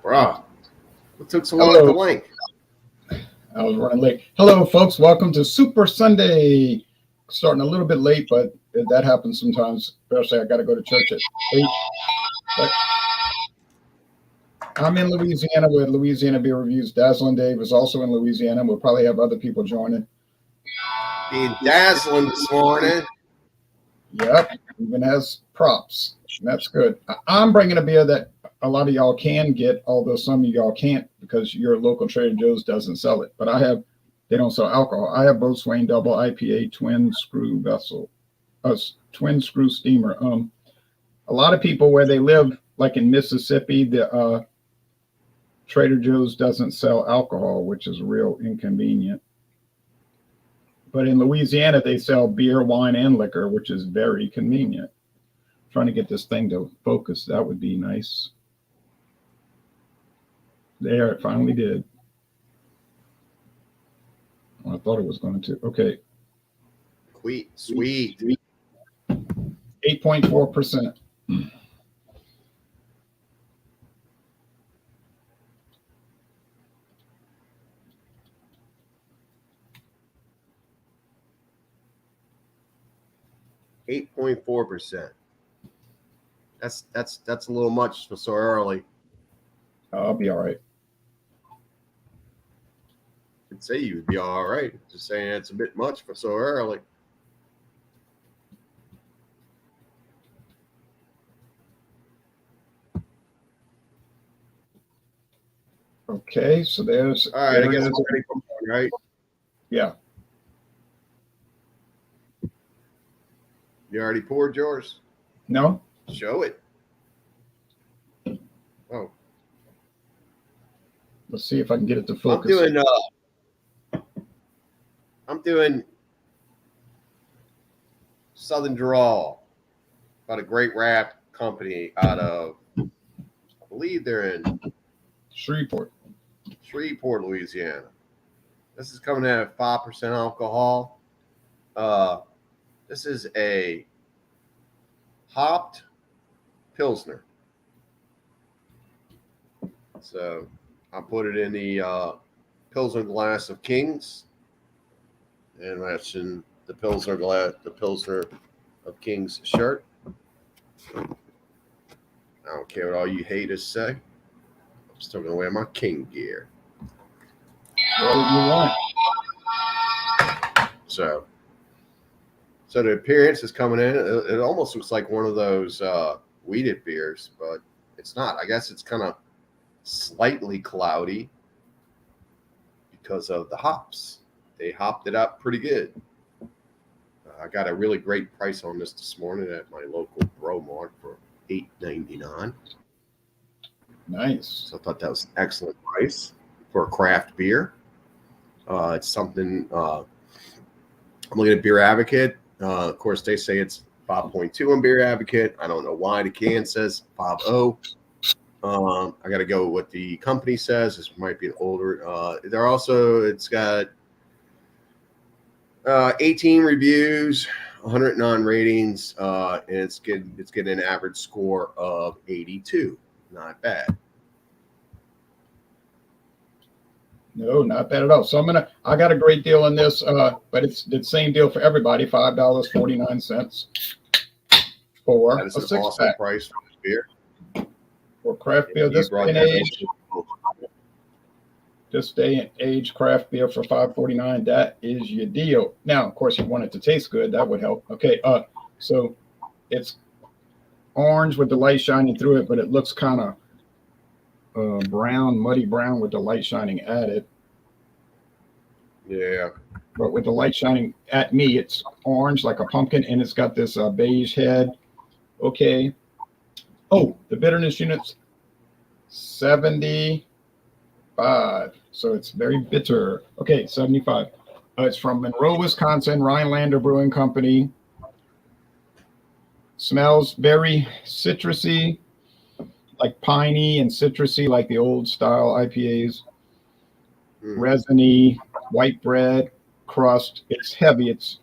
Bruh, what took so long to link? I was running late. Hello, folks. Welcome to Super Sunday. Starting a little bit late, but that happens sometimes. Especially, I got to go to church at 8. But I'm in Louisiana with Louisiana Beer Reviews. Dazzling Dave is also in Louisiana. We'll probably have other people joining. Being dazzling this morning. Yep, even has props. That's good. I'm bringing a beer that a lot of y'all can get, although some of y'all can't because your local Trader Joe's doesn't sell it. But they don't sell alcohol. I have Boatswain Double IPA Twin Screw Vessel, Twin Screw Steamer. A lot of people where they live, like in Mississippi, the Trader Joe's doesn't sell alcohol, which is real inconvenient. But in Louisiana, they sell beer, wine, and liquor, which is very convenient. Trying to get this thing to focus. That would be nice. There, it finally did. Well, I thought it was going to. Okay. Sweet. 8.4%. %. That's a little much for so early. I'll be all right. I'd say you would be all right. Just saying it's a bit much for so early. Okay, so there's. All right, I guess I'm ready for one, right? Yeah. You already poured yours? No? Show it. Oh. Let's see if I can get it to focus. I'm doing Southern Drawl, about a great rap company out of, I believe they're in Shreveport, Louisiana. This is coming in at 5% alcohol. This is a hopped Pilsner. So I put it in the Pilsner glass of Kings. And that's in the Pilsner of Kings shirt. I don't care what all you haters say. I'm still going to wear my King gear. What do you want? So the appearance is coming in. It almost looks like one of those wheated beers, but it's not. I guess it's kind of slightly cloudy because of the hops. They hopped it up pretty good. I got a really great price on this morning at my local Bro Mart for $8.99. Nice. So I thought that was an excellent price for a craft beer. It's something. I'm looking at Beer Advocate. Of course, they say it's 5.2 on Beer Advocate. I don't know why the can says 5.0. I got to go with what the company says. This might be an older. It's got 18 reviews, 109 ratings, and it's getting an average score of 82. Not bad. No, not bad at all. So I got a great deal on this, but it's the same deal for everybody, $5.49 for that is a an 6-pack. Awesome price for this beer. For craft beer, this day and age craft beer for $5.49. That is your deal. Now, of course, you want it to taste good. That would help. Okay, so it's orange with the light shining through it, but it looks kind of brown, muddy brown with the light shining at it. Yeah. But with the light shining at me, it's orange like a pumpkin, and it's got this beige head. Okay. Oh, the bitterness unit's 75. So it's very bitter. Okay, 75. It's from Monroe, Wisconsin, Rhinelander Brewing Company. Smells very citrusy, like piney and citrusy, like the old style IPAs. Resiny, white bread, crust. It's heavy. It's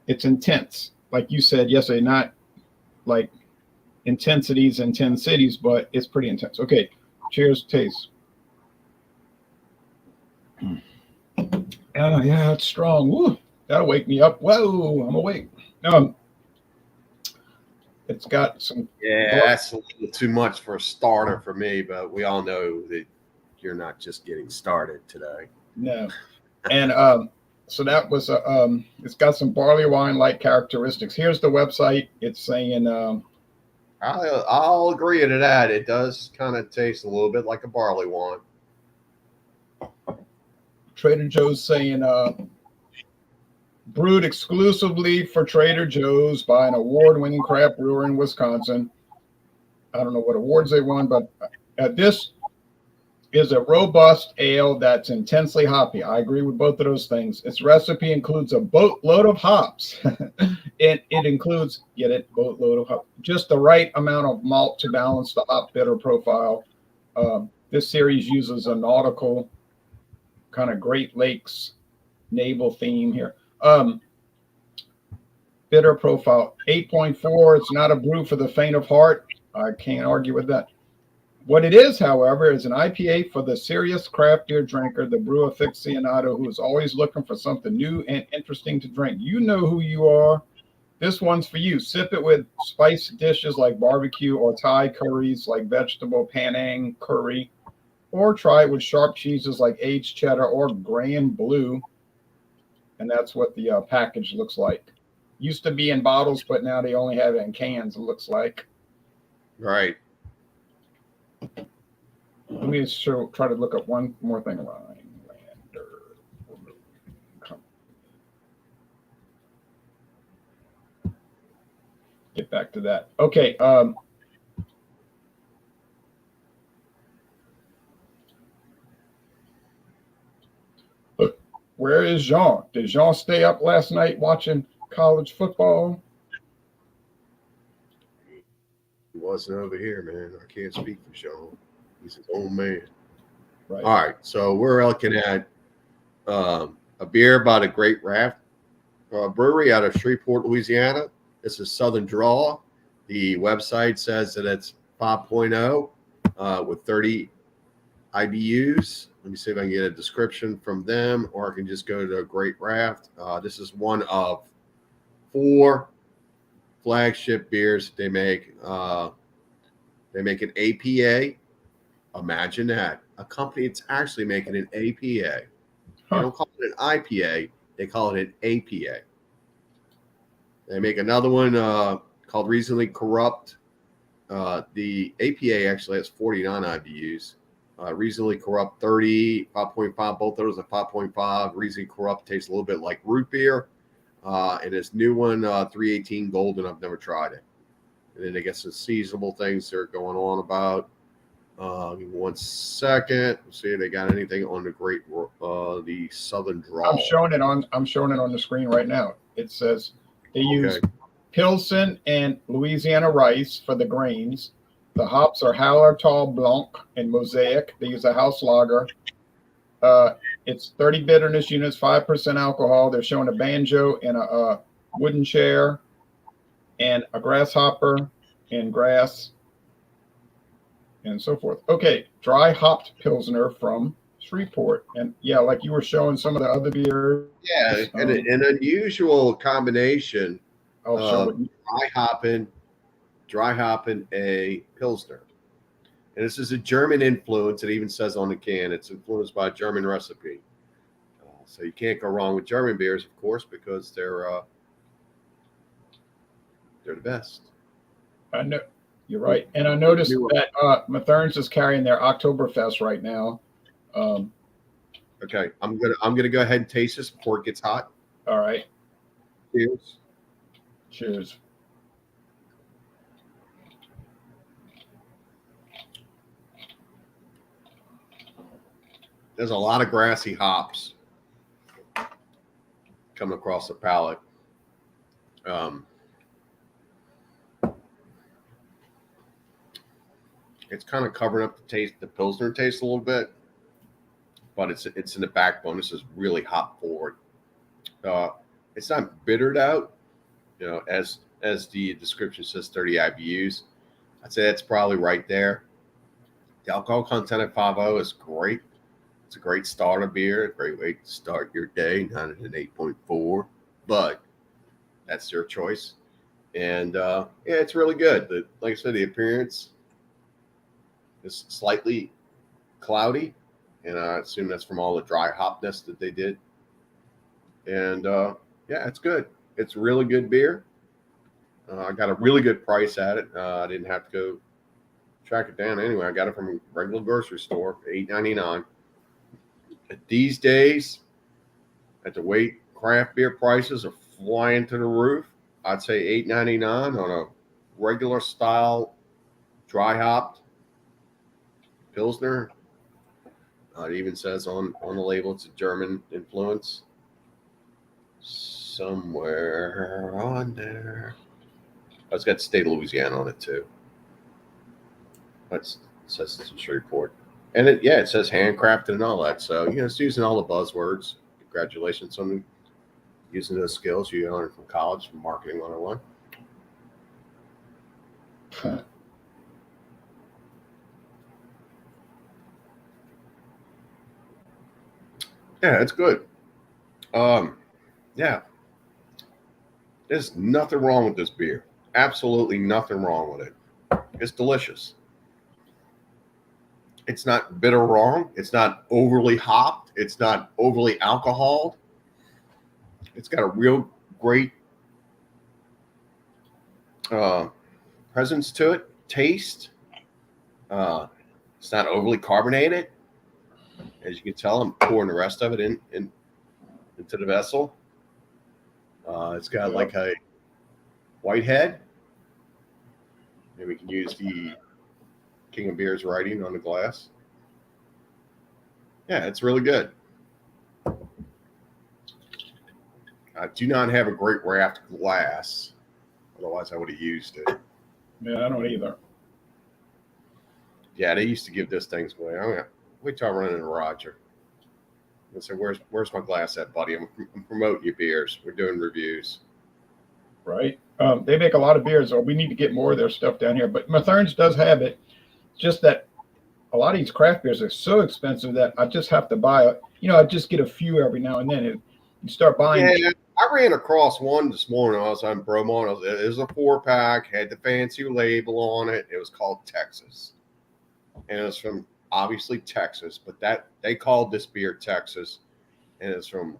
It's intense, like you said yesterday. Not like intensities in 10 cities, but it's pretty intense. Okay, cheers, taste. Yeah, it's strong. Woo, that'll wake me up. Whoa, I'm awake. Um, it's got some. Yeah, that's a little too much for a starter for me, but we all know that you're not just getting started today. No, and so that was a. It's got some barley wine like characteristics. Here's the website. It's saying. I'll agree to that. It does kind of taste a little bit like a barley wine. Trader Joe's saying brewed exclusively for Trader Joe's by an award-winning craft brewer in Wisconsin. I don't know what awards they won, but this is a robust ale that's intensely hoppy. I agree with both of those things. Its recipe includes a boatload of hops. It includes, get it, boatload of hops, just the right amount of malt to balance the hop bitter profile. This series uses a nautical kind of Great Lakes naval theme here. Bitter profile 8.4. It's not a brew for the faint of heart. I can't argue with that. What it is, however, is an IPA for the serious craft beer drinker, the brew aficionado who is always looking for something new and interesting to drink. You know who you are. This one's for you. Sip it with spiced dishes like barbecue or Thai curries like vegetable Penang curry, or try it with sharp cheeses like aged cheddar or Grand Blue. And that's what the package looks like. Used to be in bottles, but now they only have it in cans, it looks like. Right. Let me just try to look up one more thing. Get back to that. Okay. Look, where is Jean? Did Jean stay up last night watching college football? He wasn't over here, man. I can't speak for Sean. He's his own man. Right. All right. So we're looking at a beer by the Great Raft Brewery out of Shreveport, Louisiana. This is Southern Draw. The website says that it's 5.0 with 30 IBUs. Let me see if I can get a description from them, or I can just go to Great Raft. This is one of 4 flagship beers they make. They make an APA. Imagine that. A company that's actually making an APA. They don't call it an IPA. They call it an APA. They make another one called Reasonably Corrupt. The APA actually has 49 IBUs. Reasonably Corrupt 30, 5.5. Both of those are 5.5. Reasonably Corrupt tastes a little bit like root beer. And this new one, 318 Golden, I've never tried it. And then I guess the seasonable things they're going on about. Give me 1 second. Let's see if they got anything on the Southern Draw. I'm showing it on the screen right now. It says they use Pilsen and Louisiana rice for the grains. The hops are Hallertau Blanc and Mosaic. They use a house lager. It's 30 bitterness units, 5% alcohol. They're showing a banjo and a wooden chair and a grasshopper and grass and so forth. Okay, dry hopped Pilsner from Shreveport. And yeah, like you were showing some of the other beers. Yeah, and an unusual combination of dry hopping a Pilsner. And this is a German influence. It even says on the can it's influenced by a German recipe. So you can't go wrong with German beers, of course, because they're the best. I know you're right, and I noticed that Mathern's is carrying their Oktoberfest right now. Okay, I'm gonna go ahead and taste this before it gets hot. All right. Cheers. Cheers. There's a lot of grassy hops coming across the palate. It's kind of covering up the Pilsner taste a little bit, but it's in the backbone. This is really hop forward. It's not bittered out, You know, as the description says, 30 IBUs. I'd say that's probably right there. The alcohol content at 5.0 is great. It's a great starter beer, a great way to start your day. Not at an 8.4, but that's your choice. And yeah, it's really good. Like I said, the appearance is slightly cloudy, and I assume that's from all the dry hopness that they did. And yeah, it's good. It's really good beer. I got a really good price at it. I didn't have to go track it down anyway. I got it from a regular grocery store, $8.99. These days, at the way craft beer prices are flying to the roof, I'd say $8.99 on a regular style dry hopped Pilsner. It even says on the label it's a German influence. Somewhere on there. Oh, it's got the state of Louisiana on it too. It says it's a report. And it says handcrafted and all that. So, it's using all the buzzwords. Congratulations on using those skills you learned from college, from Marketing 101. Yeah, it's good. Yeah. There's nothing wrong with this beer. Absolutely nothing wrong with it. It's delicious. It's not bitter wrong. It's not overly hopped. It's not overly alcoholed. It's got a real great presence to it, taste. It's not overly carbonated. As you can tell, I'm pouring the rest of it into the vessel. It's got like a white head. Maybe we can use the King of Beers writing on the glass. Yeah, it's really good. I do not have a great wrapped glass. Otherwise, I would have used it. Yeah, I don't either. Yeah, they used to give this things away. I'm gonna wait till I run into Roger. I say, where's my glass at, buddy? I'm promoting your beers. We're doing reviews. Right. They make a lot of beers, so we need to get more of their stuff down here. But Mathern's does have it. Just that a lot of these craft beers are so expensive that I just have to buy it. I just get a few every now and then. You start buying. Yeah, I ran across one this morning. I was on promo. It was a 4-pack, had the fancy label on it. It was called Texas, and it was from obviously Texas, but that they called this beer Texas, and it's from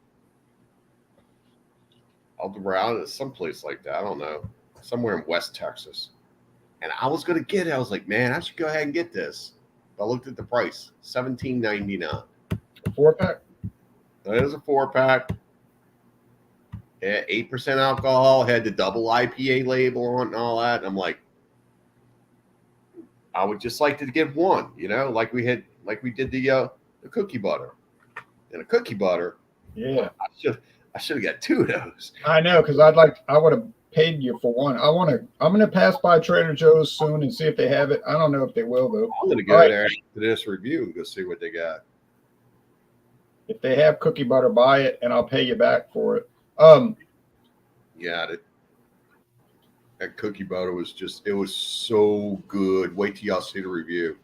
Eldorado, someplace like that. I don't know, somewhere in West Texas. And I was gonna get it. I was like, man, I should go ahead and get this. But I looked at the price, $17.99. 4-pack. It is a 4-pack. Yeah, 8% alcohol. Had the double IPA label on it and all that. And I'm like, I would just like to get one, like we did the cookie butter. And a cookie butter. Yeah. I should have got 2 of those. I know, because I would have paid you for one. I'm gonna pass by Trader Joe's soon and see if they have it. I don't know if they will though. I'm gonna go there after this review and go see what they got. If they have cookie butter, buy it and I'll pay you back for it. Yeah, that cookie butter was it was so good. Wait till y'all see the review.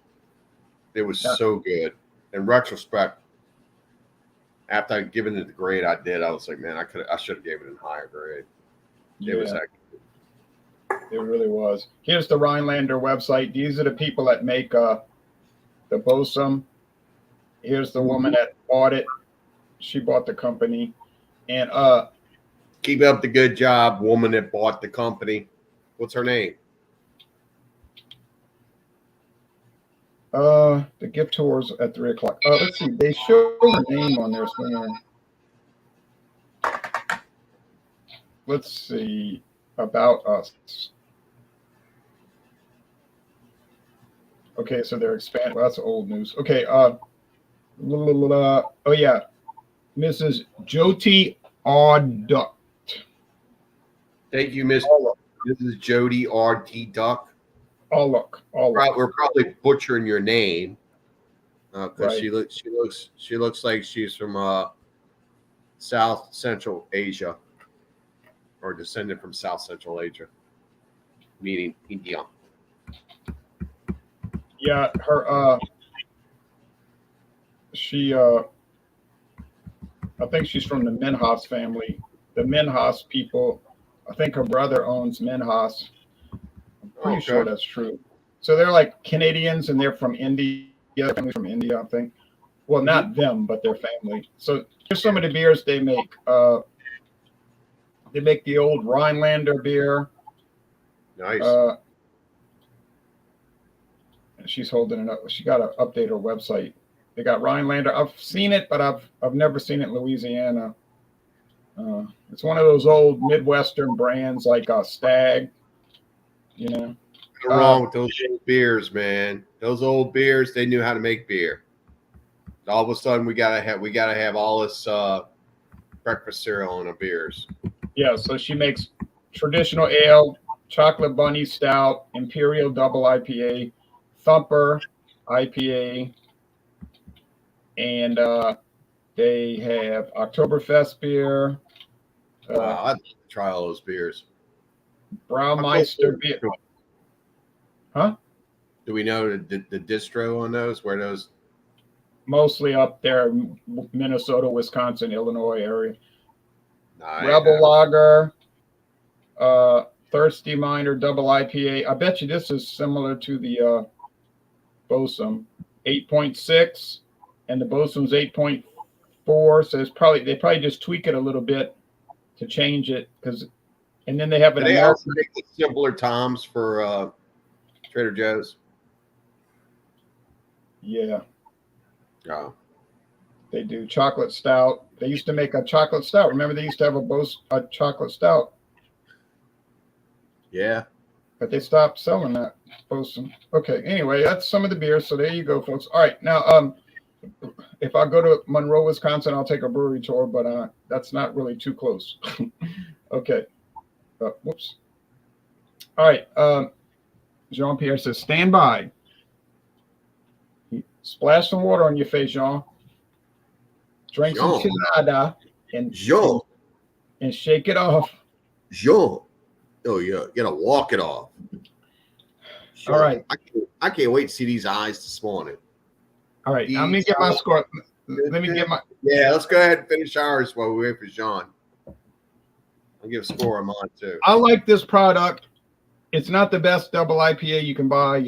It was so good. In retrospect, after I'd given it the grade I did, I was like, man, I should have gave it a higher grade. It was that good. It really was. Here's the Rhinelander website. These are the people that make the Bosom. Here's the woman that bought it. She bought the company. And keep up the good job, woman that bought the company. What's her name? The gift tours at 3:00. Let's see. They show her name on there somewhere. Let's see. About us. Okay, so they're expanding. Well, that's old news. Okay. Oh yeah, Mrs. Jyoti Duck. Thank you, Miss. This is Jody R.D. Duck. We're probably butchering your name because right. she looks like she's from South Central Asia. or descended from South Central Asia, meaning India. Yeah, she I think she's from the Minhas family. The Minhas people, I think her brother owns Minhas. I'm pretty sure that's true. So they're like Canadians and they're from India. Family from India, I think. Well, not them, but their family. So here's some of the beers they make. They make the old Rhinelander beer. Nice. She's holding it up. She got to update her website. They got Rhinelander. I've seen it, but I've never seen it in Louisiana. It's one of those old Midwestern brands like Stag. You know. Nothing wrong with those old beers, man. Those old beers, they knew how to make beer. All of a sudden, we gotta have all this breakfast cereal in our beers. Yeah, so she makes traditional ale, chocolate bunny stout, imperial double IPA, thumper IPA, and they have Oktoberfest beer. Wow, I'd like to try all those beers. Braumeister beer. Huh? Do we know the distro on those? Where those? Mostly up there, Minnesota, Wisconsin, Illinois area. Nice. Rebel Lager, Thirsty Miner Double IPA. I bet you this is similar to the Bosom, 8.6, and the Bosom's 8.4. So it's they probably just tweak it a little bit to change it and then they have an. They also make the simpler toms for Trader Joe's. Yeah. Oh. They do chocolate stout. They used to make a chocolate stout. Remember, they used to have a chocolate stout. Yeah. But they stopped selling that. Okay. Anyway, that's some of the beers. So there you go, folks. All right. Now, if I go to Monroe, Wisconsin, I'll take a brewery tour, but that's not really too close. Okay. Whoops. All right. Jean-Pierre says, stand by. Splash some water on your face, Jean. Drink some chelada and shake it off. Jean. Oh, yeah. You got to walk it off. Jean. All right. I can't wait to see these eyes this morning. All right. Let me get my score. Let me get my. Yeah, let's go ahead and finish ours while we wait for Jean. I'll give a score on mine, too. I like this product. It's not the best double IPA you can buy,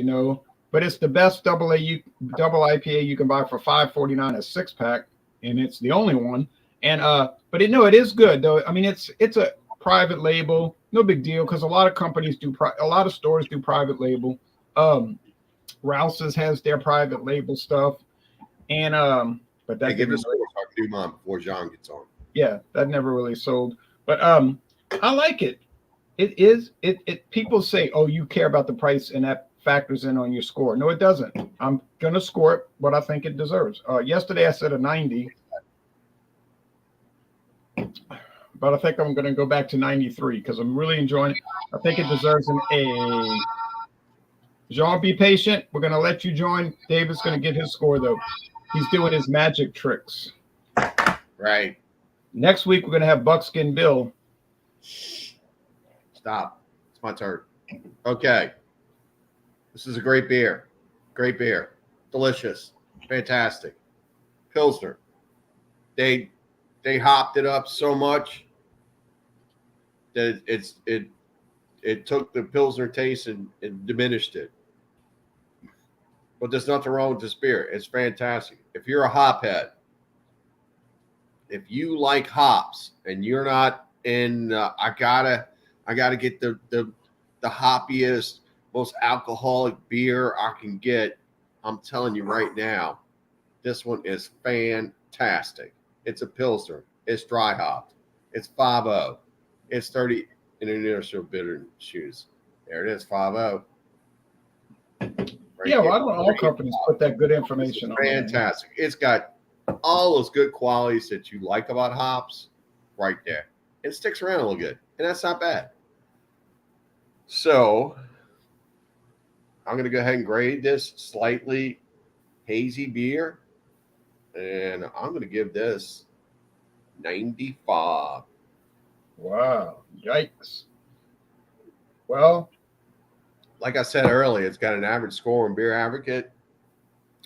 but it's the best double IPA you can buy for $5.49 a 6-pack, and it's the only one. And but it is good though. I mean, it's a private label, no big deal, because a lot of companies a lot of stores do private label. Rouse's has their private label stuff, and but that give us a score so I can do mine before John gets on. Yeah, that never really sold, but I like it. It people say, oh, you care about the price and that factors in on your score. No, it doesn't. I'm going to score it what I think it deserves. Yesterday I said a 90, but I think I'm going to go back to 93 because I'm really enjoying it. I think it deserves an A. Jean, be patient. We're going to let you join. David's going to get his score, though. He's doing his magic tricks. Right. Next week, we're going to have Buckskin Bill. Stop. It's my turn. Okay. This is a great beer. Great beer. Delicious. Fantastic. Pilsner. They hopped it up so much that it took the Pilsner taste and diminished it. But there's nothing wrong with this beer. It's fantastic. If you're a hop head, if you like hops and you're not in I gotta get the hoppiest, most alcoholic beer I can get, I'm telling you right now, this one is fantastic. It's a Pilsner. It's dry hopped. It's 5.0. It's 30 international bitter shoes. There it is, 5.0. Right, why don't all companies put that good information on? Fantastic. It's got all those good qualities that you like about hops right there. It sticks around a little good, and that's not bad. So I'm going to go ahead and grade this slightly hazy beer, and I'm going to give this 95. Wow. Yikes. Well, Like I said earlier, it's got an average score in Beer Advocate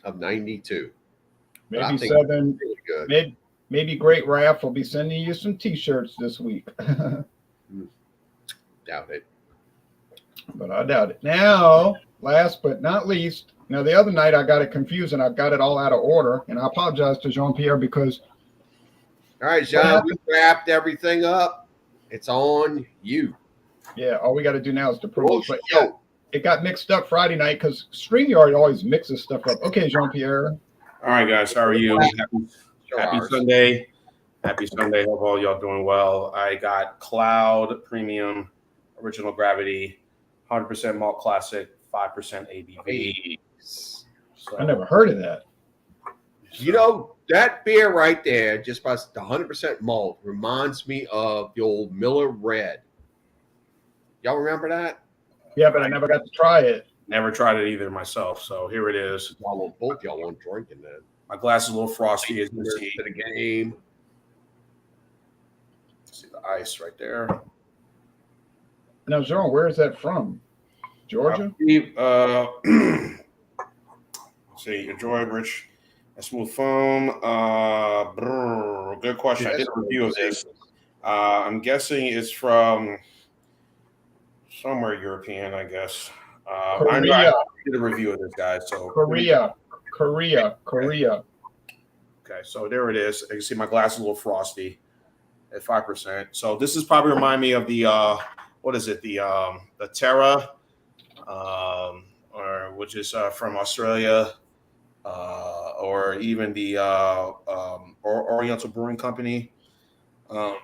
of 92. But I maybe think it's seven. really good. Maybe Great Raph will be sending you some T-shirts this week. Doubt it. But I doubt it. Now, last but not least, now the other night I got it confused and I got it all out of order. And I apologize to Jean-Pierre because All right, John, we wrapped everything up. It's on you. yeah, all we got to do now is to promote. Bullshit. But yeah, it got mixed up Friday night because StreamYard always mixes stuff up. Okay, Jean-Pierre. All right, guys, how are you? Happy Ours. Sunday. Happy Sunday. Hope all y'all doing well. I got Cloud Premium Original Gravity, 100% Malt Classic, 5% ABV. So, I never heard of that. You know, that beer right there, just by the 100% malt, reminds me of the old Miller Red. Y'all remember that? Yeah, but I never got to try it. Never tried it either myself. So here it is. Both y'all weren't drinking that. My glass is a little frosty, as you can see. To the game. See the ice right there. Now, Jean, where is that from? Georgia? Let's see, enjoy rich and smooth foam. Good question. I did a review of this. I'm guessing it's from somewhere European, I guess. I know I did a review of this, guys. So Korea. Okay, so there it is. You can see my glass is a little frosty at 5%. So this is probably remind me of the what is it? The Terra, or which is from Australia, or even the Oriental Brewing Company. Yeah,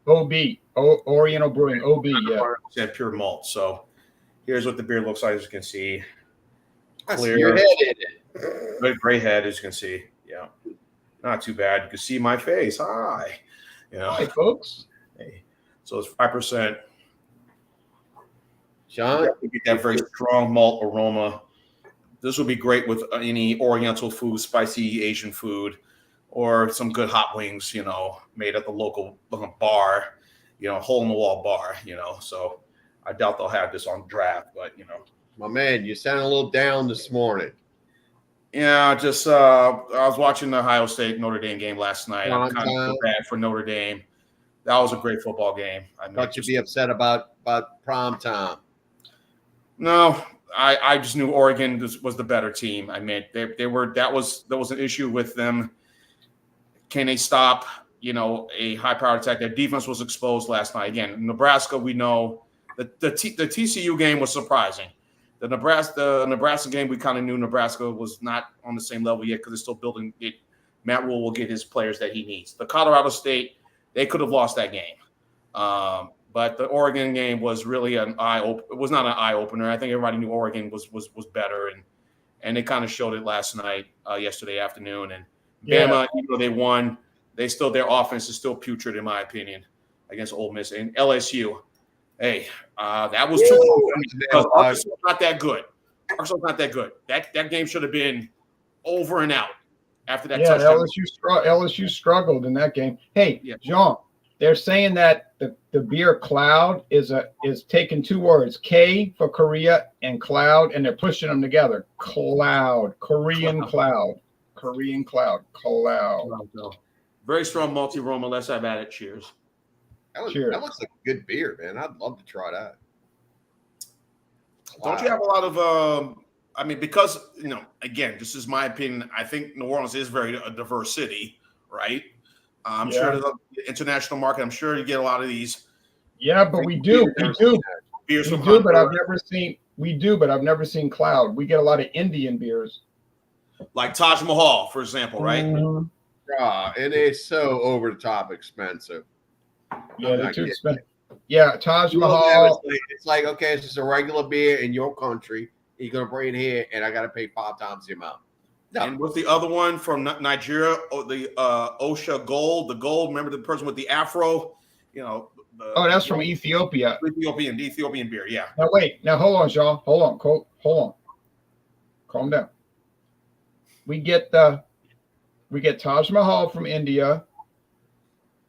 Oriental Brewing, OB, yeah. 100% pure malt. So here's what the beer looks like, as you can see. Clear. Your head in it. Good gray head, as you can see. Yeah, not too bad. You can see my face. Hi. You know. Hi, folks. Hey. So it's 5%. John, you get that very strong malt aroma. This would be great with any Oriental food, spicy Asian food, or some good hot wings, you know, made at the local bar, you know, hole in the wall bar, you know. So I doubt they'll have this on draft, but you know. My man, you sound a little down this morning. Yeah, just I was watching the Ohio State Notre Dame game last night. I'm kind of feel bad for Notre Dame. That was a great football game. I mean, thought you'd be upset about prime time. No, I just knew Oregon was the better team. I mean, there was an issue with them. Can they stop, you know, a high-powered attack? Their defense was exposed last night. Again, Nebraska, we know the TCU game was surprising. The Nebraska game, we kind of knew Nebraska was not on the same level yet because they're still building it. Matt Rule will get his players that he needs. The Colorado State, they could have lost that game. But the Oregon game was really an eye-opener. It was not an eye-opener. I think everybody knew Oregon was better, and they kind of showed it last night, yesterday afternoon. And Bama, even though they won, their offense is still putrid, in my opinion, against Ole Miss. And LSU, hey, that was too because Arkansas is not that good. Arkansas is not that good. That game should have been over and out after that touchdown. LSU struggled in that game. Hey, Jean, they're saying that the beer Cloud is taking two words, K for Korea and Cloud, and they're pushing them together. Cloud, Korean Cloud. Very strong multi-aroma. Let's have at it. Cheers. That looks like a good beer, man. I'd love to try that. Don't you have a lot of I mean, because, you know, again, this is my opinion. I think New Orleans is a diverse city, right? I'm sure the international market, I'm sure you get a lot of these. Yeah, but we do. But I've never seen Cloud. We get a lot of Indian beers. Like Taj Mahal, for example, right? Mm-hmm. And it's so over the top expensive. Yeah, they're too expensive. Yeah, Taj Mahal. It's like, okay, it's just a regular beer in your country. You're going to bring it here, and I got to pay 5 times the amount. No. And what's the other one from Nigeria? The Osha Gold. The gold, remember the person with the afro? You know. That's from Ethiopia. Ethiopian beer, yeah. Now, wait. Now, hold on, Sean. Hold on. Calm down. We get Taj Mahal from India.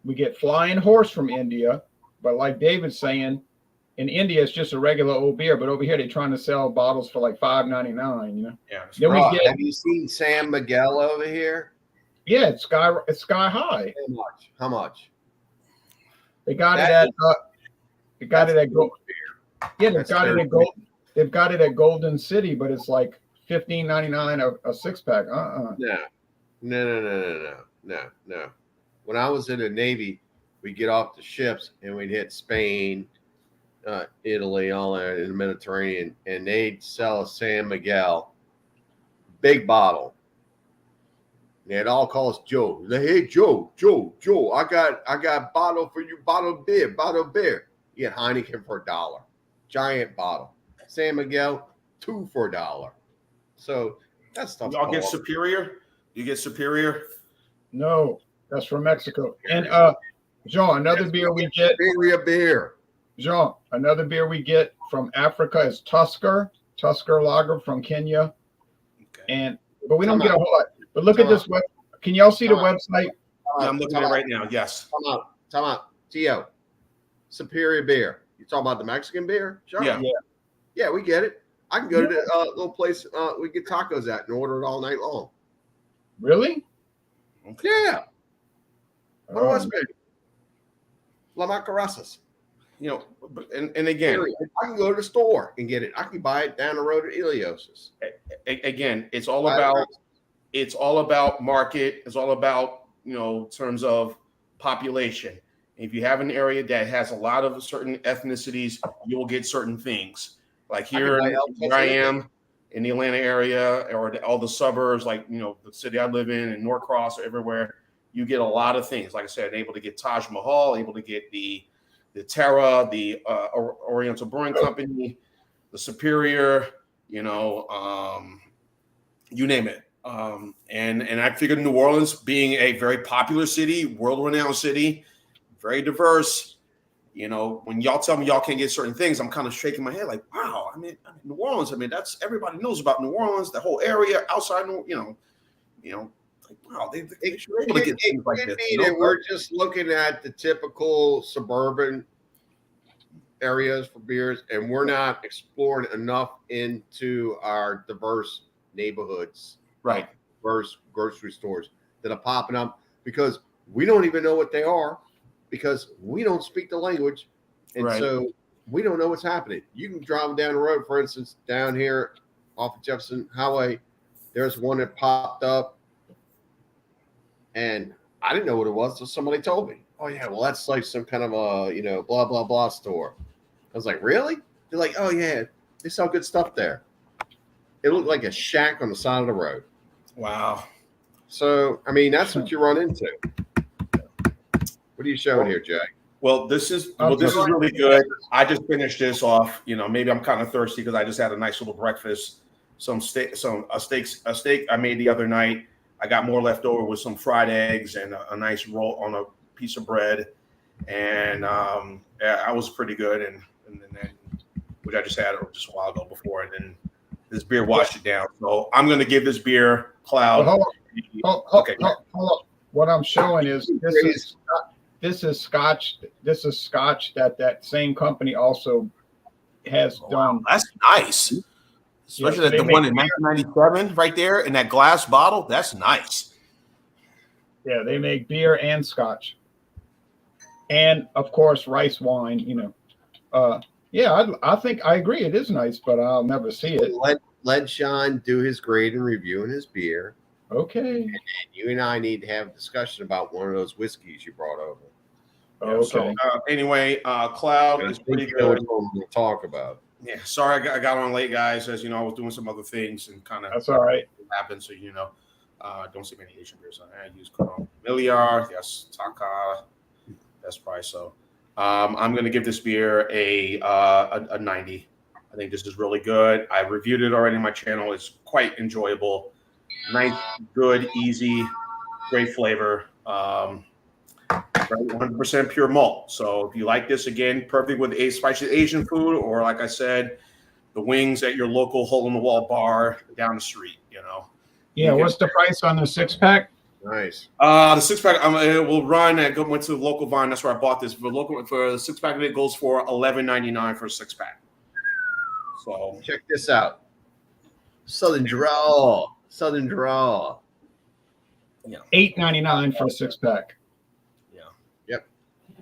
We get Flying Horse from India, but like David's saying, in India it's just a regular old beer, but over here they're trying to sell bottles for like $5.99. You know. Yeah. Then we get. Have you seen San Miguel over here? Yeah, it's sky high. How much? How much? They got That it at. is- They got it at gold Gold. Yeah, they've That's got it their at Gold. They've got it at Golden City, but it's like $15.99 a 6-pack. No. When I was in the Navy, we'd get off the ships and we'd hit Spain, Italy, all that in the Mediterranean, and they'd sell a San Miguel, big bottle. They'd all call us Joe. They'd say, hey, Joe, I got bottle for you, bottle of beer. You get Heineken for $1. Giant bottle. San Miguel, 2 for $1. So that stuff. Y'all get Superior? You get Superior? No, that's from Mexico. And Jean, another beer we get. Superior beer. Jean, another beer we get from Africa is Tusker Lager from Kenya. Okay. But we don't get a whole lot. But look at this web. Can y'all see the website? Yeah, I'm looking at it right now. Yes. Time out. Tio. Superior beer. You talking about the Mexican beer? Sure. Yeah, we get it. I can go to the little place we get tacos at and order it all night long. Really? Okay. Yeah. What was it? La Macarasas. You know, and again, I can go to the store and get it. I can buy it down the road at Eliosis. Again, it's all about market. It's all about, in terms of population. If you have an area that has a lot of certain ethnicities, you'll get certain things. Like here where I am in the Atlanta area or all the suburbs, like, the city I live in and Norcross or everywhere, you get a lot of things. Like I said, able to get Taj Mahal, able to get the Terra, the Oriental Brewing Company, the Superior, you name it. And I figured New Orleans, being a very popular city, world-renowned city, very diverse, when y'all tell me y'all can't get certain things, I'm kind of shaking my head like, wow, I mean, New Orleans, that's everybody knows about New Orleans, the whole area outside, like, wow, they should be able to get things like this. We're just looking at the typical suburban areas for beers, and we're not exploring enough into our diverse neighborhoods, right? Diverse grocery stores that are popping up because we don't even know what they are because we don't speak the language, and so we don't know what's happening. You can drive down the road, for instance, down here off of Jefferson Highway. There's one that popped up, and I didn't know what it was until somebody told me. Oh yeah, well that's like some kind of a blah blah blah store. I was like, really? They're like, oh yeah, they sell good stuff there. It looked like a shack on the side of the road. Wow. So that's what you run into. What are you showing here, Jay? Well, this is really good. I just finished this off. Maybe I'm kind of thirsty because I just had a nice little breakfast. A steak I made the other night. I got more left over with some fried eggs and a nice roll on a piece of bread, and I was pretty good. And then which I just had just a while ago before, and then this beer washed it down. So I'm going to give this beer Cloud. Hold on. What I'm showing is this is Scotch. This is Scotch that same company also has done. That's nice. Especially the one in 1997 right there in that glass bottle. That's nice. Yeah, they make beer and Scotch. And, of course, rice wine, I think I agree. It is nice, but I'll never see it. Let Sean do his grade and reviewing his beer. Okay. And you and I need to have a discussion about one of those whiskeys you brought over. Okay. So anyway, Cloud is pretty good. What we'll talk about. Yeah, sorry I got on late, guys. As you know, I was doing some other things and kind of that's all right. Happened. So don't see many Asian beers on there. I use Milliard, yes, Taka, best price. So I'm going to give this beer a 90. I think this is really good. I reviewed it already on my channel. It's quite enjoyable. Nice, good, easy, great flavor. 100% pure malt. So if you like this, again, perfect with spicy Asian food, or like I said, the wings at your local hole in the wall bar down the street. Yeah, what's the price on the 6-pack? Nice. The 6-pack, it will run. I went to the local Vine. That's where I bought this. For the 6-pack of it goes for $11.99 for a 6-pack. So Check this out. Southern Draw. Southern Draw. yeah, $8.99 for a 6-pack. yeah, Yep.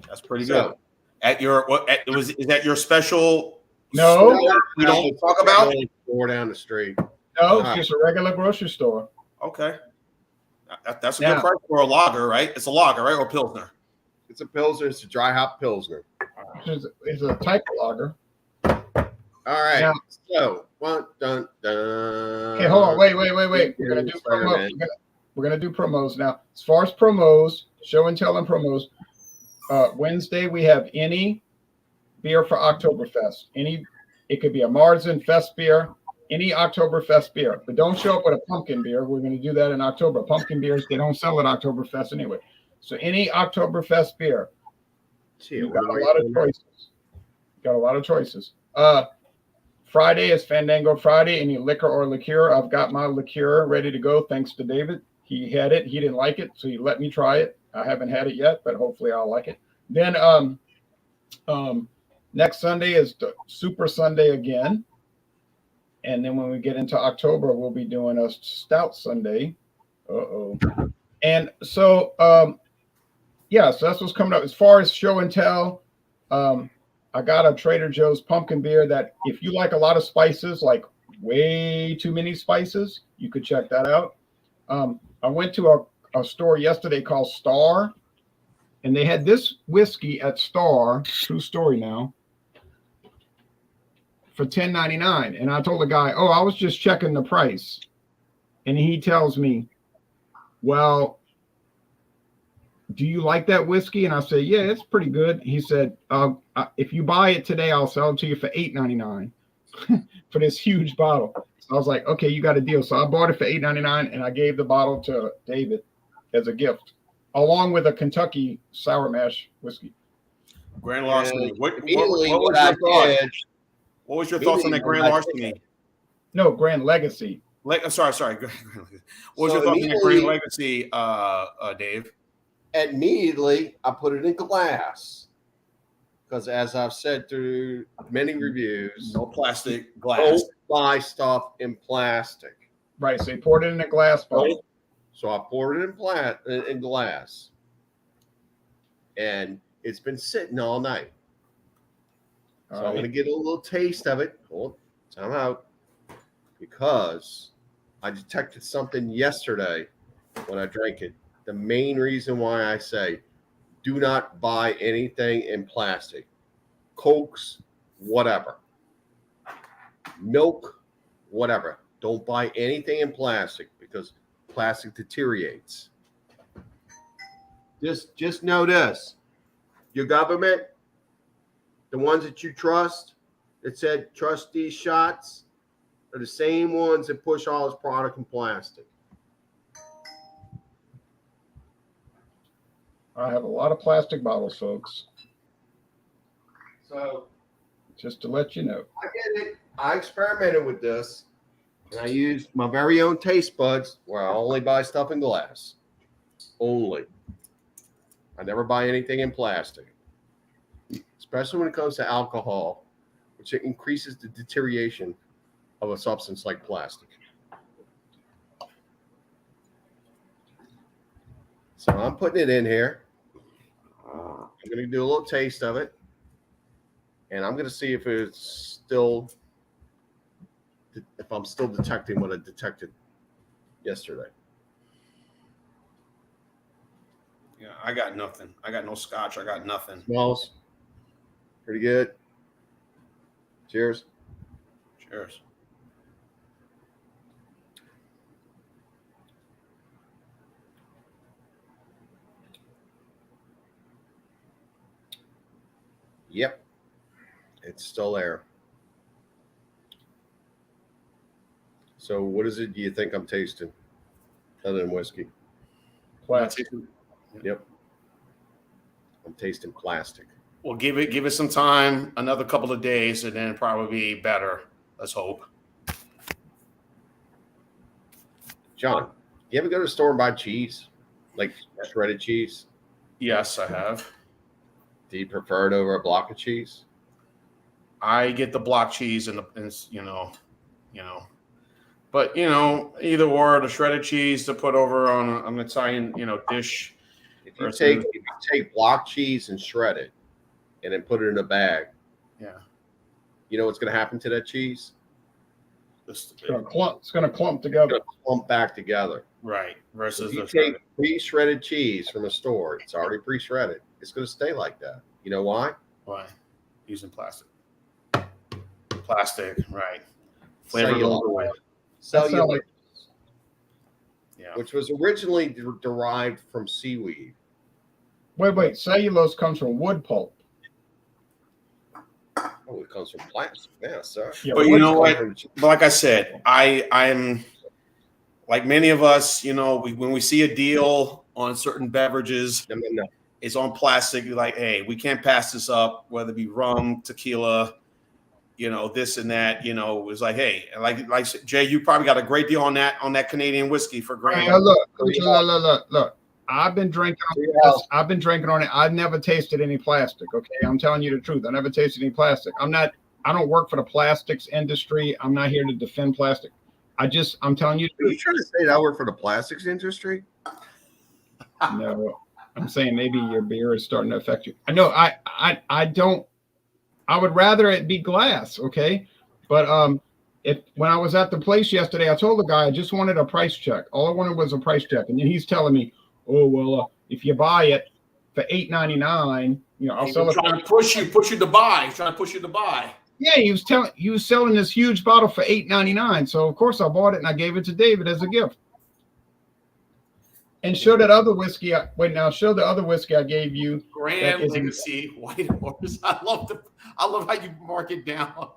that's pretty So, good. At your is that your special? No, we don't talk about. Store down the street. no, it's just a regular grocery store. Okay, that's a Now- good price for a lager, right? It's a lager, right, or pilsner? It's a Pilsner. It's a dry hop Pilsner. It's a type of lager. All right. Now- So, dun. Okay, hold on. Wait. We're gonna do promos. We're gonna do promos now. As far as promos, show and tell and promos. Wednesday we have any beer for Oktoberfest. It could be a Marzen Fest beer, any Oktoberfest beer. But don't show up with a pumpkin beer. We're gonna do that in October. Pumpkin beers, they don't sell at Oktoberfest anyway. So any Oktoberfest beer. You got a lot of choices. Friday is Fandango Friday. Any liquor or liqueur? I've got my liqueur ready to go. Thanks to David. He had it. He didn't like it, so he let me try it. I haven't had it yet, but hopefully I'll like it. Then next Sunday is the Super Sunday again. And then when we get into October, we'll be doing a Stout Sunday. And so, so that's what's coming up. As far as show and tell, I got a Trader Joe's pumpkin beer that if you like a lot of spices, like way too many spices, you could check that out. I went to a store yesterday called Star, and they had this whiskey at Star, true story now, for $10.99. And I told the guy, I was just checking the price. And he tells me, well, do you like that whiskey? And I said, yeah, it's pretty good. He said, if you buy it today, I'll sell it to you for $8.99 for this huge bottle. So I was like, okay, you got a deal. So I bought it for $8.99 and I gave the bottle to David as a gift, along with a Kentucky Sour Mash whiskey. Grand Larceny. What was I your thought? What was your thoughts on that Grand Larceny? No, Grand Legacy. Sorry. What was your thoughts on that Grand Legacy, Dave? Immediately, I put it in glass because, as I've said through many reviews, No plastic, glass. don't buy stuff in plastic. Right. So he poured it in a glass bottle. So I poured it in glass, and it's been sitting all night. So I'm going to get a little taste of it. Hold time out, because I detected something yesterday when I drank it. The main reason why I say do not buy anything in plastic, Cokes, whatever, milk, whatever. Don't buy anything in plastic because plastic deteriorates. Just know this. Your government, the ones that you trust, that said trust these shots, are the same ones that push all this product in plastic. I have a lot of plastic bottles, folks. So Just to let you know. I get it. I experimented with this, and I used my very own taste buds where I only buy stuff in glass. Only. I never buy anything in plastic, especially when it comes to alcohol, which increases the deterioration of a substance like plastic. So I'm putting it in here. I'm going to do a little taste of it, and I'm going to see if it's still, if I'm still detecting what I detected yesterday. Yeah, I got nothing. I got no scotch. I got nothing. Smells pretty good. Cheers. Cheers. Yep. It's still there. So what is it do you think I'm tasting other than whiskey? Plastic. Yep. I'm tasting plastic. Well, give it some time, another couple of days, and then probably be better. Let's hope. John, you ever go to the store and buy cheese? Like shredded cheese? Yes, I have. Do you prefer it over a block of cheese? I get the block cheese and but either or the shredded cheese to put over on an Italian, dish. If you take block cheese and shred it and then put it in a bag, Yeah. you know what's going to happen to that cheese? It's going to clump together. It's going to clump back together. Right. Versus if you take pre-shredded cheese from a store, it's already pre-shredded. It's going to stay like that. You know why? Why? Using plastic. Plastic, right. Flavored oil. Cellulose. Yeah. Which was originally derived from seaweed. Wait. Cellulose comes from wood pulp. Oh, it comes from plastic. Yeah, sir. Yeah, but you know what? But like I said, I'm like many of us, when we see a deal on certain beverages, No. it's on plastic. You're like, hey, we can't pass this up, whether it be rum, tequila, this and that. It's like, hey, like Jay, you probably got a great deal on that Canadian whiskey for grand. Look. I've been drinking on it. I've never tasted any plastic. Okay, I'm telling you the truth. I never tasted any plastic. I don't work for the plastics industry. I'm not here to defend plastic. I'm telling you. Are you trying to say that I work for the plastics industry? No, I'm saying maybe your beer is starting to affect you. I know. I don't. I would rather it be glass. Okay, but when I was at the place yesterday, I told the guy I just wanted a price check. All I wanted was a price check, and then he's telling me, "Oh well, if you buy it for $8.99, I'll sell it." Trying to push you to buy. He's trying to push you to buy. Yeah, he was selling this huge bottle for $8.99. So of course I bought it and I gave it to David as a gift. And show that other whiskey. Show the other whiskey I gave you. Grand Legacy White Horse. I love how you mark it down.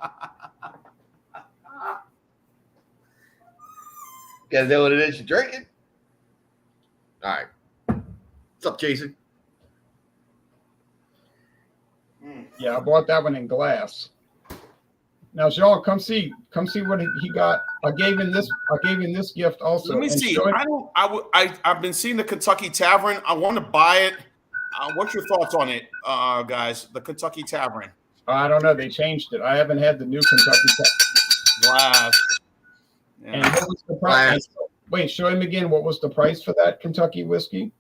Gotta know what it is you're drinking. All right. What's up, Jason? Yeah, I bought that one in glass. Now, Jean, come see what he got. I gave him this gift also. Let me see. I've been seeing the Kentucky Tavern. I want to buy it. What's your thoughts on it, guys? The Kentucky Tavern. I don't know. They changed it. I haven't had the new Kentucky Tavern. Glass. Yeah. And what was the price? Wait, show him again. What was the price for that Kentucky whiskey?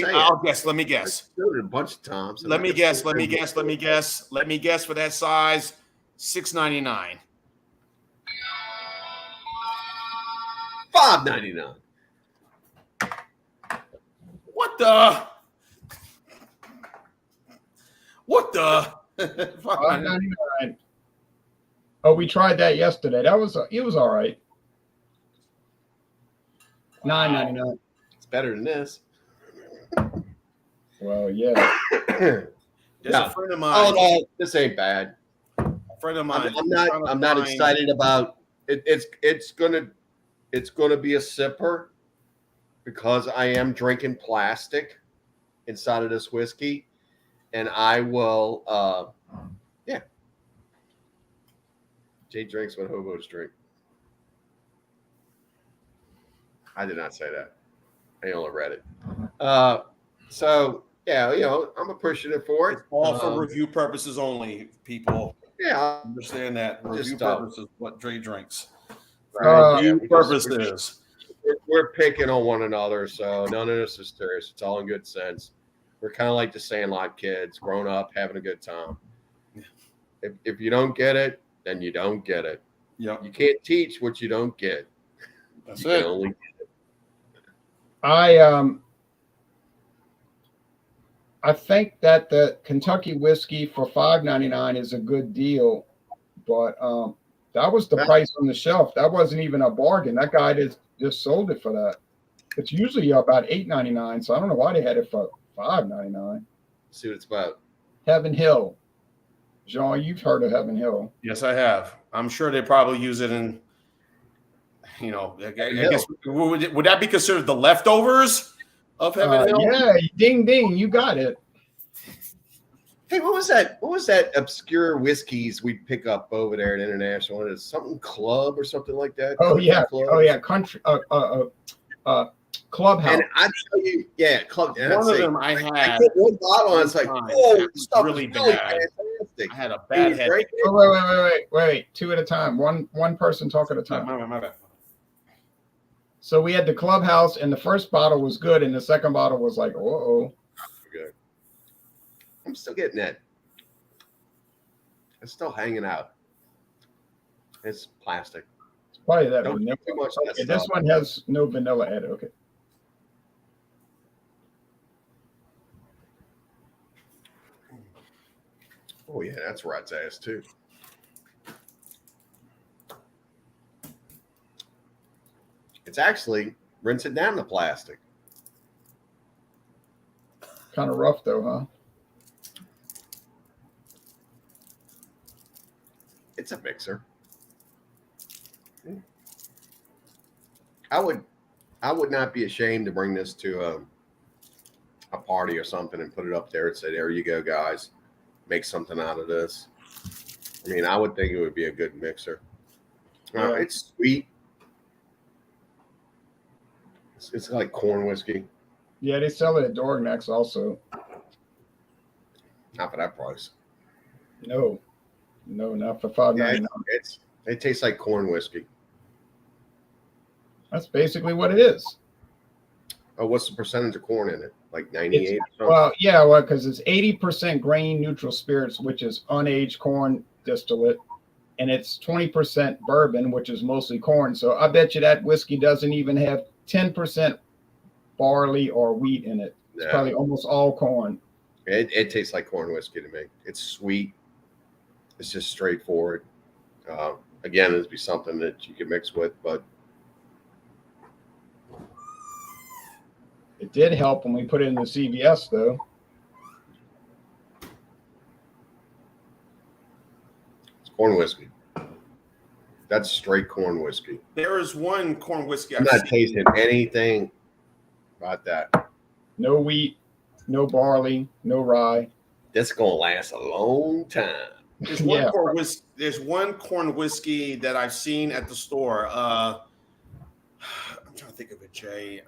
I'll guess. Let me guess. A bunch of times. Let me guess for that size. $6.99. $5.99. What the? $5.99. Oh, we tried that yesterday. It was all right. $9.99. It's better than this. Well, yeah. There's a friend of mine. Oh no, this ain't bad. A friend of mine. I'm not excited about it. It's gonna be a sipper because I am drinking plastic inside of this whiskey, and I will. Yeah. Jay drinks what hobos drink. I did not say that. I only read it. So yeah, I'm appreciative for it. It's all for review purposes only, people. Yeah, Understand that. Review purposes, what Dre drinks. Review purposes. We're picking on one another, so none of this is serious. It's all in good sense. We're kind of like the Sandlot kids, grown up, having a good time. If you don't get it, then you don't get it. Yeah. You can't teach what you don't get. That's you it. Can only get it. I think that the Kentucky whiskey for $5.99 is a good deal, but that was the price on the shelf. That wasn't even a bargain. That guy just sold it for that. It's usually about $8.99, so I don't know why they had it for $5.99. See what it's about. Heaven Hill. Jean, you've heard of Heaven Hill. Yes, I have. I'm sure they probably use it in, I guess, would that be considered the leftovers of Heaven Hill? Yeah, ding, ding, you got it. Hey, what was that? What was that obscure whiskeys we'd pick up over there at International? Is something club or something like that? Oh yeah, Club? oh yeah, country. Clubhouse. And I tell you, yeah, Club. And One I'd of say, them I I had. put one bottle and it's like, Time. oh, That this stuff really is really bad. fantastic. I had a And bad you head. drink it, Wait. 2 at a time. One person talk at a time. My bad. So we had the Clubhouse, and the first bottle was good, and the second bottle was like, uh-oh. good. I'm still getting that. It's still hanging out. It's plastic. It's probably that Don't vanilla. drink too much of that Okay, this stuff. one has no vanilla added. Okay. Oh yeah, that's rat's ass too. It's actually rinsing down the plastic. Kind of rough though, huh? It's a mixer. I would not be ashamed to bring this to a party or something and put it up there and say, "There you go, guys. Make something out of this." I mean, I would think it would be a good mixer. Yeah. It's sweet. It's like corn whiskey. Yeah, they sell it at Dorignax also. Not for that price. No, not for $5.99. Yeah, it tastes like corn whiskey. That's basically what it is. Oh, what's the percentage of corn in it? Like 98 or something? Well, yeah, because it's 80% grain neutral spirits, which is unaged corn distillate, and it's 20% bourbon, which is mostly corn. So I bet you that whiskey doesn't even have 10% barley or wheat in it. It's probably almost all corn. It tastes like corn whiskey to me. It's sweet. It's just straightforward. Again, it'd be something that you could mix with, but It did help when we put it in the CVS, though. it's corn whiskey. That's straight corn whiskey. There is one corn whiskey I'm not tasting anything about that. No wheat, no barley, no rye. This is gonna last a long time. There's one corn whiskey that I've seen at the store. I'm trying to think of it, Jay.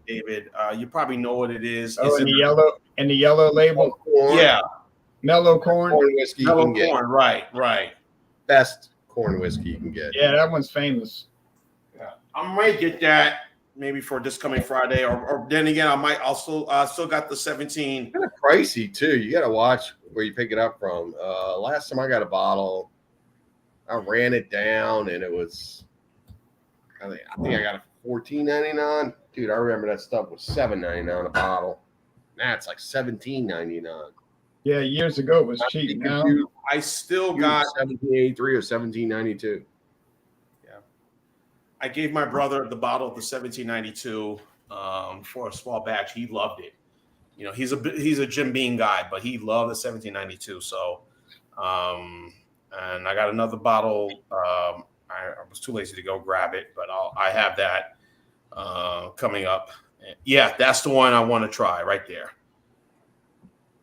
David, you probably know what it is. Oh, in the yellow label. Corn, Yeah, Mellow corn. corn whiskey mellow you can corn. get. Right. Best corn whiskey you can get. Yeah, that one's famous. Yeah, I might get that maybe for this coming Friday, or then again, I might also still got the 17. Kind of pricey too. You got to watch where you pick it up from. Last time I got a bottle, I ran it down and it was, I think I got it for $14.99. Dude, I remember that stuff was $7.99 a bottle. Now it's like $17.99. Yeah, years ago it was cheap. Now I still got $17.83 or $17.92. I gave my brother the bottle of the 1792 for a small batch. He loved it. You know, he's a Jim Beam guy, but he loved the 1792. So, and I got another bottle. I was too lazy to go grab it, but I have that coming up. Yeah, that's the one I want to try right there.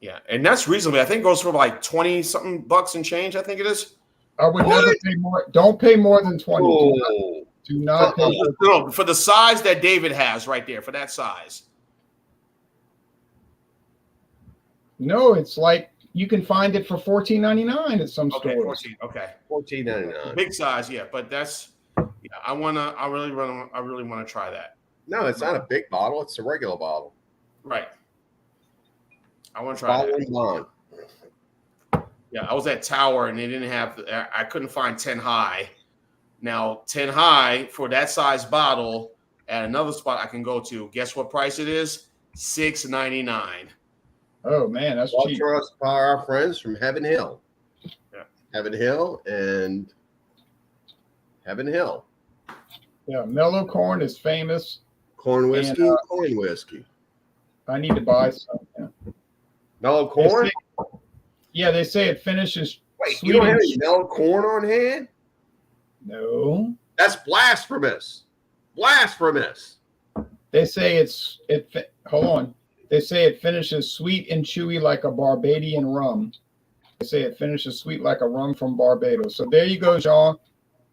Yeah, and that's reasonably. I think it goes for like 20 something bucks and change. I think it is. I would never pay more. Don't pay more than 20. Oh. Do not pay. No, for the size that David has right there, for that size. No, it's like you can find it for $14.99 at some Okay, stores. 14. Okay, $14.99. big size, yeah. But that's, yeah, I really want to try that. No, it's not a big bottle. It's a regular bottle. Right. I want to try Bottle that. and bond. Yeah, I was at Tower and they didn't have. I couldn't find 10 high. Now 10 high for that size bottle at another spot I can go to. Guess what price it is? $6.99. Oh man, that's Brought cheap. to us by our friends from Heaven Hill. Yeah. Heaven Hill and Heaven Hill. Yeah, mellow corn is famous. Corn whiskey, And, corn whiskey. I need to buy some. Yeah. Mellow corn? They say it finishes. Wait, sweet you don't have and any mellow corn on hand? No. That's blasphemous. Blasphemous. They say hold on. They say it finishes sweet and chewy like a Barbadian rum. They say it finishes sweet like a rum from Barbados. So there you go, Jean.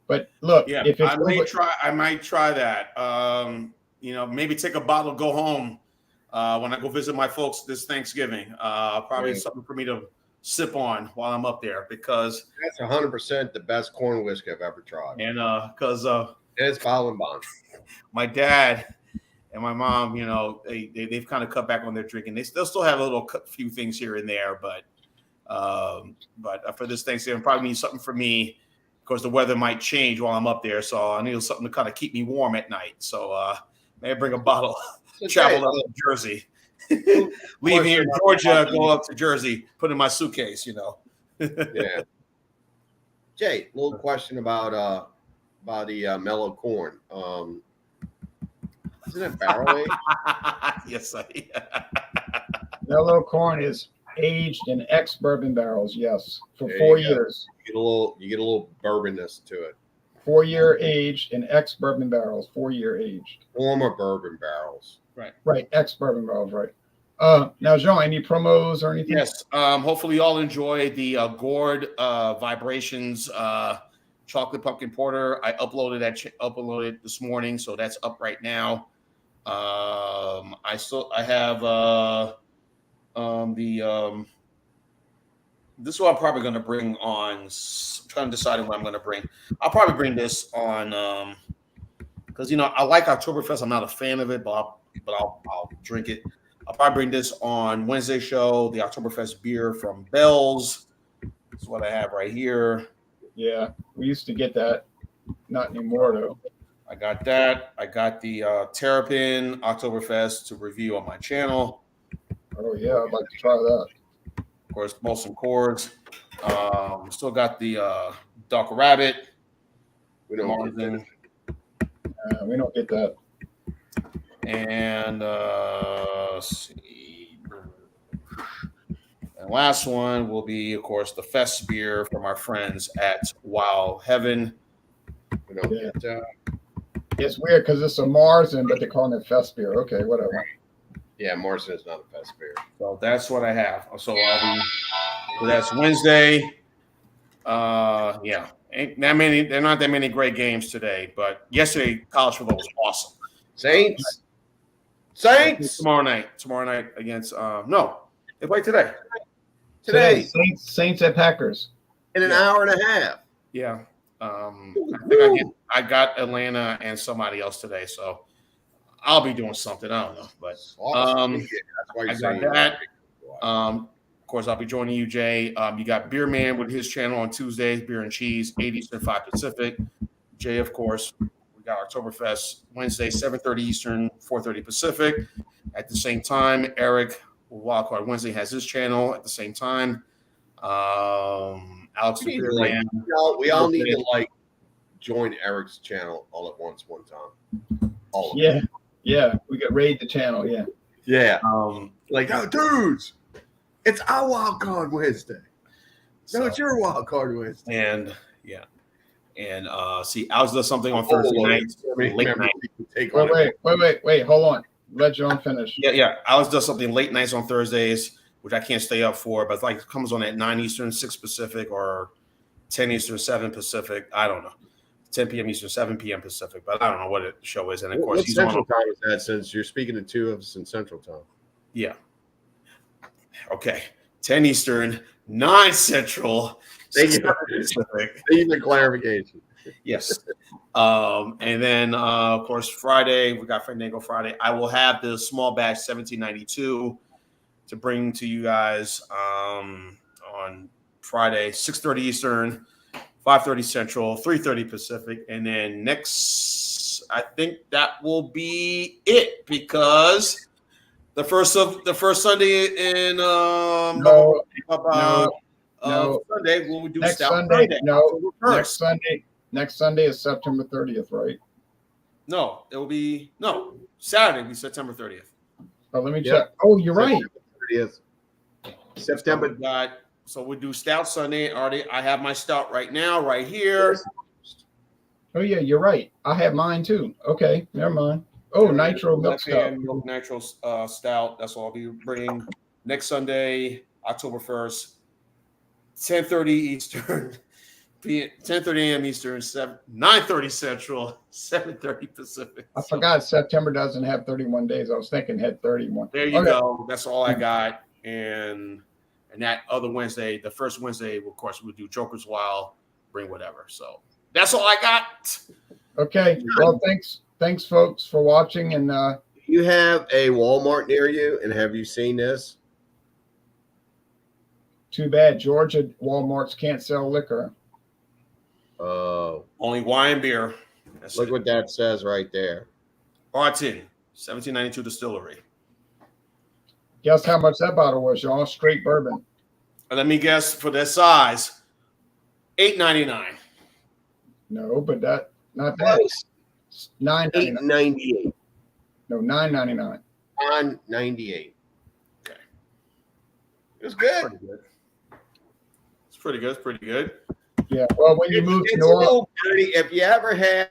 But look, Yeah, if it's I might try that. maybe take a bottle, go home when I go visit my folks this Thanksgiving. Probably something for me to sip on while I'm up there, because that's 100% the best corn whiskey I've ever tried. And because it's bottled bond. My dad and my mom, they've kind of cut back on their drinking. They'll still have a few things here and there, but for this Thanksgiving, probably need something for me. Of course, the weather might change while I'm up there, so I need something to kind of keep me warm at night. So maybe bring a bottle, travel up to Jersey, leave here in Georgia, go up to Jersey, put in my suitcase. Yeah. Jay, little question about the mellow corn. Isn't it barrel aged? Yes, Mellow corn is aged in ex-bourbon barrels, yes, for 4 years. You get a little bourbonness to it. 4-year aged in ex-bourbon barrels, 4-year aged. Former bourbon barrels. Right, ex-bourbon barrels, right. Now, Jean, any promos or anything? Yes. Hopefully you all enjoy the Gourd Vibrations chocolate pumpkin porter. I uploaded this morning, so that's up right now. I have this is what I'm probably going to bring on. I'm trying to decide what I'm going to bring. I'll probably bring this on because I like Oktoberfest. I'm not a fan of it, but I'll drink it. I'll probably bring this on Wednesday show, the Oktoberfest beer from Bell's. This is what I have right here. Yeah, we used to get that. Not anymore, though. I got that. I got the Terrapin Oktoberfest to review on my channel. Oh, yeah, I'd like to try that. Of course, Molson Coors. Still got the Dark Rabbit. We don't get that. We don't get that. And let's see. And last one will be, of course, the Fest beer from our friends at Wild Heaven. We don't get that. It's weird because it's a Marzen, but they're calling it Fest beer. Okay, whatever. Yeah, Marzen is not a Fest beer. So that's what I have. So that's Wednesday. Yeah. There are not that many great games today, but yesterday college football was awesome. Saints. Tomorrow night against no, they play today. Saints at Packers in an hour and a half. Yeah. I got Atlanta and somebody else today, so I'll be doing something. I don't know, but I got that. Of course, I'll be joining you, Jay. You got Beer Man with his channel on Tuesdays, Beer and Cheese, 8 Eastern, 5 Pacific. Jay, of course, we got Oktoberfest Wednesday, 7:30 Eastern, 4:30 Pacific. At the same time, Eric Wildcard Wednesday has his channel at the same time. Alex, we all need to join Eric's channel all at once, one time. All of them. Yeah, we got raid the channel. Yeah. Dudes, it's our wild card Wednesday. No, it's your wild card Wednesday. And see, Alex does something on Thursday nights, late night. Wait, hold on. Let John finish. Yeah. Alex does something late nights on Thursdays, which I can't stay up for, but it comes on at 9 Eastern, 6 Pacific, or 10 Eastern, 7 Pacific. I don't know. 10 p.m. Eastern, 7 p.m. Pacific, but I don't know what the show is. And of course, he's Central Time is that, since you're speaking to two of us in Central Time. Yeah. Okay. 10 Eastern, 9 Central. Thank you for clarification. Yes. And then, of course, Friday, we got Fandango Friday. I will have the small batch 1792 to bring to you guys on Friday, 6:30 Eastern, 5:30 Central, 3:30 Pacific. And then next, I think that will be it, because the first Sunday in Sunday, when we do next Stout Sunday, Sunday. Next Sunday is September 30th, right? No, it will be Saturday. Will be September 30th. Oh, let me check. Oh, you're right. 30th. September. So we do Stout Sunday. Already, I have my stout right now, right here. Oh yeah, you're right. I have mine too. Okay, never mind. Oh, nitro milk stout. Milk nitro stout. That's what I'll be bringing next Sunday, October 1st, 10:30 Eastern, 10:30 a.m. Eastern, 9:30 Central, 7:30 Pacific. I forgot September doesn't have 31 days. I was thinking it had 31. There you go. That's all I got. And that other Wednesday, the first Wednesday, of course, we'll do Joker's Wild, bring whatever. So that's all I got. Okay. Well, thanks, folks, for watching. And you have a Walmart near you, and have you seen this? too bad Georgia Walmarts can't sell liquor. Oh, Only wine and beer. look what that says right there. Barton, 1792 distillery. Guess how much that bottle was, y'all? Straight bourbon. Let me guess for that size, $8.99. No, but not that. $9.99. $8.98. No, $9.99. $9.98. Okay. It was good. It's pretty good. It's pretty good. Yeah. Well, when you move to It's New a Orleans, little dirty. If you ever had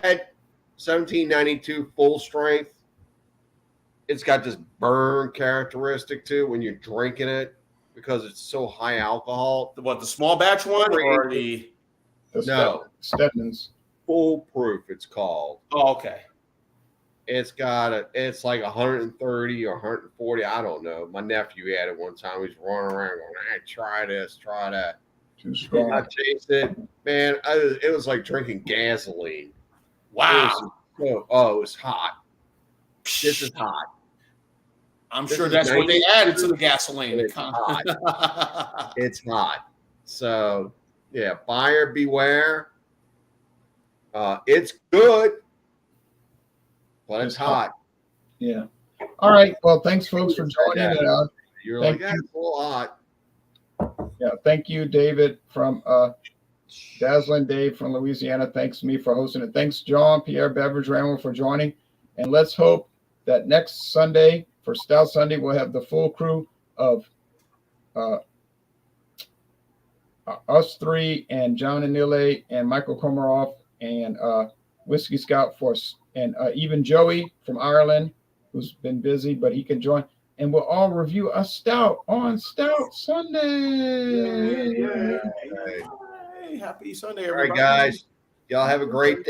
1792 full strength, it's got this burn characteristic too when you're drinking it because it's so high alcohol. What, the small batch one or the? No. Stedman's. Full proof, it's called. Oh, okay. It's like 130 or 140. I don't know. My nephew had it one time. He was running around going, "Hey, try this, try that." Too strong. I tasted it, man. It was like drinking gasoline. Wow. It was hot. This is hot. I'm This sure is that's what they 92. added to the gasoline. It's hot. It's hot. So yeah, buyer beware. It's good, but it's hot. Yeah. All right. Well, thanks, folks, for joining. And, You're thank like, that's a little hot. yeah, thank you, David from Dazzling Dave from Louisiana. Thanks to me for hosting it. Thanks, John Pierre Beverage Ramble, for joining. And let's hope that next Sunday, for Stout Sunday, we'll have the full crew of us three and John Anile and Michael Komarov and Whiskey Scout Force and even Joey from Ireland, who's been busy, but he can join. And we'll all review a stout on Stout Sunday. Hey, happy Sunday, All everybody. right, guys. Y'all have a great day.